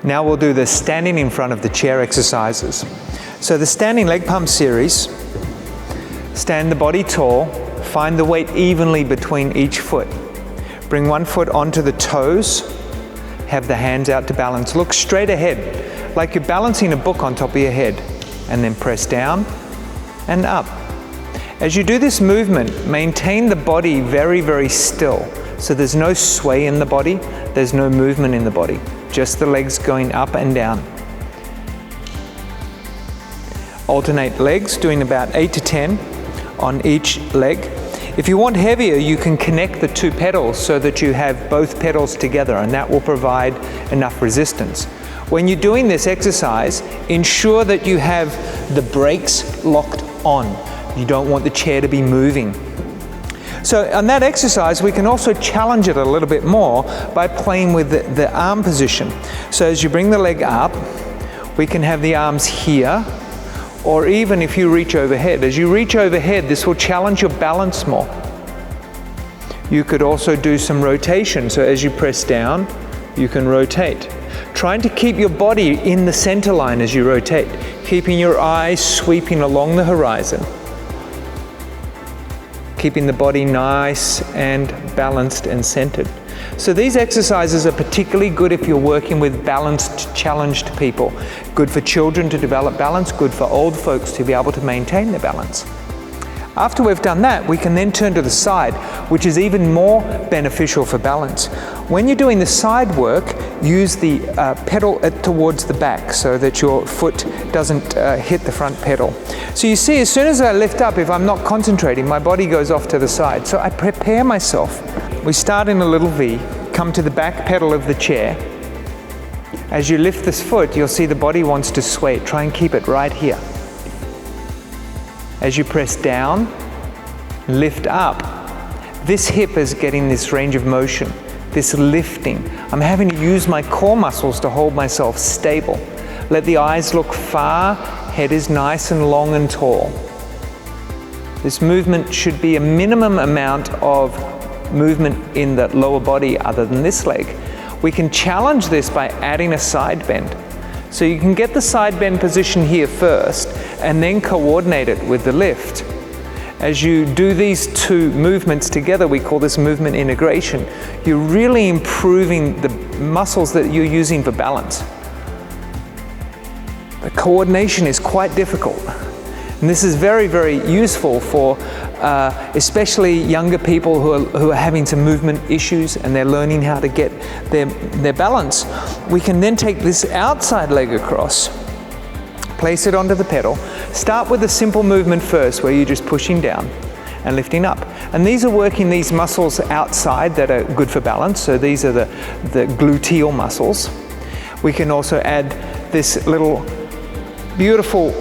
Now we'll do the standing in front of the chair exercises. So the standing leg pump series, stand the body tall, find the weight evenly between each foot. Bring one foot onto the toes, have the hands out to balance. Look straight ahead, like you're balancing a book on top of your head, and then press down and up. As you do this movement, maintain the body very, very still. So there's no sway in the body, there's no movement in the body, just the legs going up and down. Alternate legs, doing about 8 to 10 on each leg. If you want heavier, you can connect the two pedals so that you have both pedals together, and that will provide enough resistance. When you're doing this exercise, ensure that you have the brakes locked on. You don't want the chair to be moving. So on that exercise, we can also challenge it a little bit more by playing with the arm position. So as you bring the leg up, we can have the arms here, or even if you reach overhead. As you reach overhead, this will challenge your balance more. You could also do some rotation. So as you press down, you can rotate. Trying to keep your body in the center line as you rotate, keeping your eyes sweeping along the horizon. Keeping the body nice and balanced and centered. So these exercises are particularly good if you're working with balanced, challenged people. Good for children to develop balance, good for old folks to be able to maintain their balance. After we've done that, we can then turn to the side, which is even more beneficial for balance. When you're doing the side work, use the pedal towards the back so that your foot doesn't hit the front pedal. So you see, as soon as I lift up, if I'm not concentrating, my body goes off to the side. So I prepare myself. We start in a little V, come to the back pedal of the chair. As you lift this foot, you'll see the body wants to sway. Try and keep it right here. As you press down, lift up. This hip is getting this range of motion, this lifting. I'm having to use my core muscles to hold myself stable. Let the eyes look far, head is nice and long and tall. This movement should be a minimum amount of movement in the lower body other than this leg. We can challenge this by adding a side bend. So you can get the side bend position here first and then coordinate it with the lift. As you do these two movements together, we call this movement integration. You're really improving the muscles that you're using for balance. The coordination is quite difficult. And this is very, very useful for especially younger people who are having some movement issues and they're learning how to get their balance. We can then take this outside leg across, place it onto the pedal. Start with a simple movement first where you're just pushing down and lifting up. And these are working these muscles outside that are good for balance. So these are the gluteal muscles. We can also add this little beautiful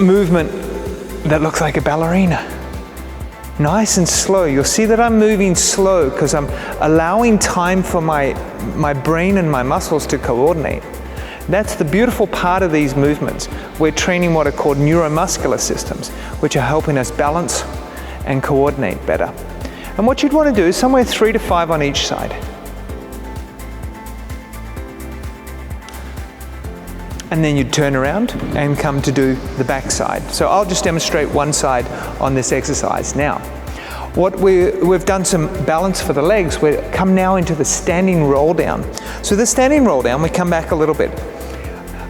movement that looks like a ballerina. Nice and slow. You'll see that I'm moving slow because I'm allowing time for my brain and my muscles to coordinate. That's the beautiful part of these movements. We're training what are called neuromuscular systems, which are helping us balance and coordinate better. And what you'd want to do is somewhere 3 to 5 on each side. And then you'd turn around and come to do the back side. So I'll just demonstrate one side on this exercise now. We've done some balance for the legs. We come now into the standing roll down. So the standing roll down, we come back a little bit.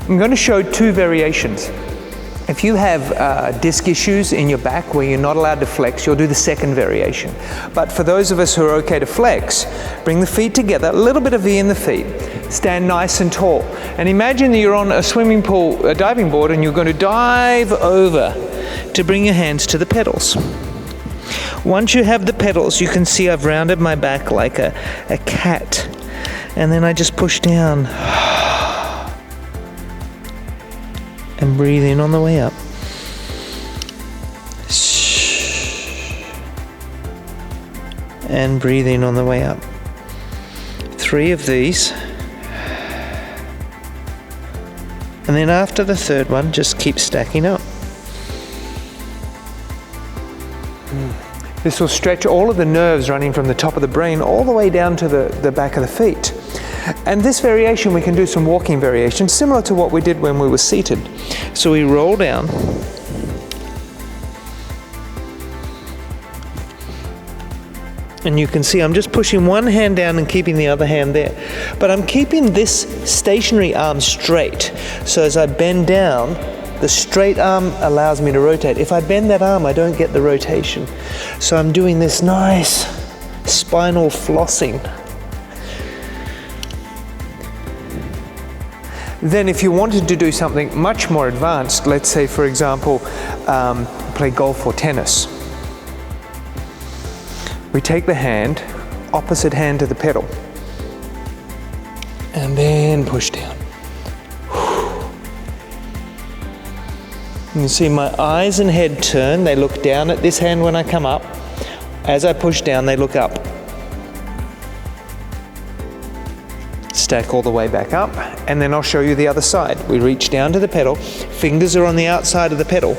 I'm going to show 2 variations. If you have disc issues in your back where you're not allowed to flex, you'll do the second variation. But for those of us who are okay to flex, bring the feet together, a little bit of V in the feet, stand nice and tall. And imagine that you're on a swimming pool, a diving board, and you're going to dive over to bring your hands to the pedals. Once you have the pedals, you can see I've rounded my back like a cat. And then I just push down. And breathe in on the way up. And breathe in on the way up. 3 of these. And then after the third one, just keep stacking up. This will stretch all of the nerves running from the top of the brain all the way down to the back of the feet. And this variation, we can do some walking variation, similar to what we did when we were seated. So we roll down. And you can see I'm just pushing one hand down and keeping the other hand there. But I'm keeping this stationary arm straight. So as I bend down, the straight arm allows me to rotate. If I bend that arm, I don't get the rotation. So I'm doing this nice spinal flossing. Then if you wanted to do something much more advanced, let's say for example, play golf or tennis. We take the hand, opposite hand to the pedal, and then push down. You can see my eyes and head turn. They look down at this hand when I come up. As I push down, they look up. Stack all the way back up, and then I'll show you the other side. We reach down to the pedal, fingers are on the outside of the pedal.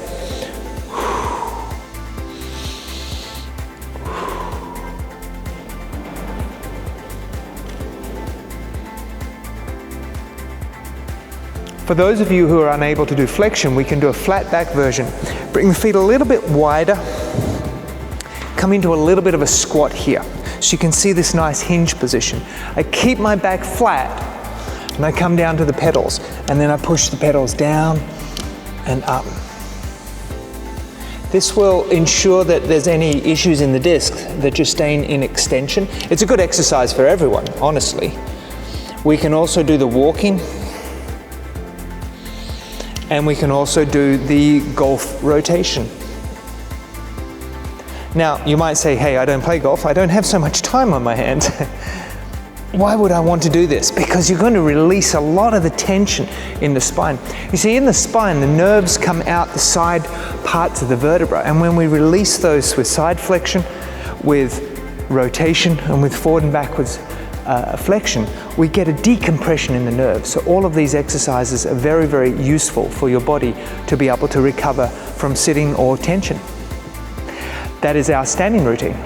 For those of you who are unable to do flexion, we can do a flat back version. Bring the feet a little bit wider, come into a little bit of a squat here. So you can see this nice hinge position. I keep my back flat and I come down to the pedals, and then I push the pedals down and up. This will ensure that there's any issues in the disc, that you're staying in extension. It's a good exercise for everyone, honestly. We can also do the walking, and we can also do the golf rotation. Now, you might say, hey, I don't play golf, I don't have so much time on my hands. Why would I want to do this? Because you're going to release a lot of the tension in the spine. You see, in the spine, the nerves come out the side parts of the vertebra, and when we release those with side flexion, with rotation, and with forward and backwards flexion, we get a decompression in the nerves. So all of these exercises are very, very useful for your body to be able to recover from sitting or tension. That is our standing routine.